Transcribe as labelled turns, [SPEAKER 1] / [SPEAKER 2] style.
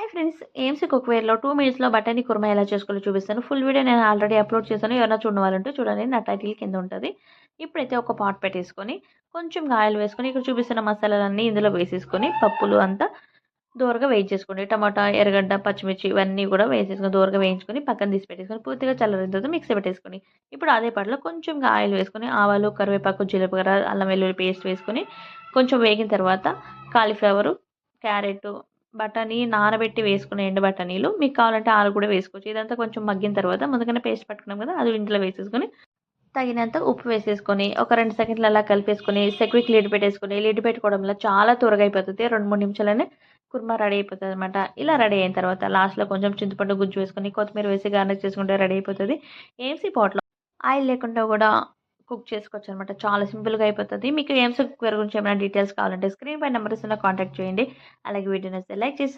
[SPEAKER 1] Hi friends, AMC కుక్వేర్‌లో 2 మినిట్స్‌లో బటానీ కుర్మా ఎలా చేసుకోవాలో చూపిస్తాను. ఫుల్ వీడియో నేను ఆల్రెడీ అప్‌లోడ్ చేశాను. ఎవరైనా చూడని వాళ్ళుంటే చూడండి. నా టైటిల్ కింద ఉంటది. ఇప్పుడైతే ఒక పాట్ పెట్టేసుకొని, కొంచెంగా ఆయిల్ వేసుకొని, ఇక్కడ చూపిస్తున్న మసాలాలన్నీ ఇందులో వేసేసుకొని, పప్పులు అంతా దోరగా వేయించేసుకోండి. టమాటా, ఎర్రగడ్డ, పచ్చిమిర్చి ఇవన్నీ కూడా వేసేసుకొని దోరగా వేయించుకొని పక్కన తీసి పెట్టేసుకొని, పూర్తిగా చల్లారిన తర్వాత మిక్సీ పెట్టేసుకొని, ఇప్పుడు అదే పాటలో కొంచెంగా ఆయిల్ వేసుకొని, ఆవాలు, కరివేపాకు, జీలకర్ర, అల్లం వెల్లుల్లి పేస్ట్ వేసుకొని, కొంచెం వేగిన తర్వాత కాలీఫ్లవరు, క్యారెటు, బఠానీ నానబెట్టి వేసుకున్న ఎండు బఠానీలు, మీకు కావాలంటే ఆలు కూడా వేసుకోవచ్చు. ఇదంతా కొంచెం మగ్గిన తర్వాత ముందుగానే పేస్ట్ పట్టుకున్నాం కదా! అది ఇందులో వేసేసుకొని, తగినంత ఉప్పు వేసేసుకొని, ఒక 2 సెకండ్లు అలా కలిపేసుకొని, సెక్విక్ లిడ్ పెట్టేసుకొని, లిడ్ పెట్టుకోవడం వల్ల చాలా త్వరగా అయిపోతది. 2, 3 నిమిషాల్లోనే కుర్మా రెడీ అయిపోతదనమాట. ఇలా రెడీ అయిన తర్వాత లాస్ట్‌లో కొంచెం చింతపండు గుజ్జు వేసుకొని, కొత్తిమీర వేసి గార్నిష్ చేసుకుంటే రెడీ అయిపోతది. ఏఎంసీ పాట్‌లో ఆయిల్ లేకుండా కూడా కుక్ చేసుకోవచ్చనమాట. చాలా సింపుల్‌గా అయిపోతది. మీకు ఏఎంసీ కుక్వేర్ గురించి ఏమైనా డీటెయిల్స్ కావాలంటే స్క్రీన్ పై నంబర్ ఇస్తున్నా కాంటాక్ట్ చేయండి. అలాగే వీడియో నచ్చితే లైక్ చేసి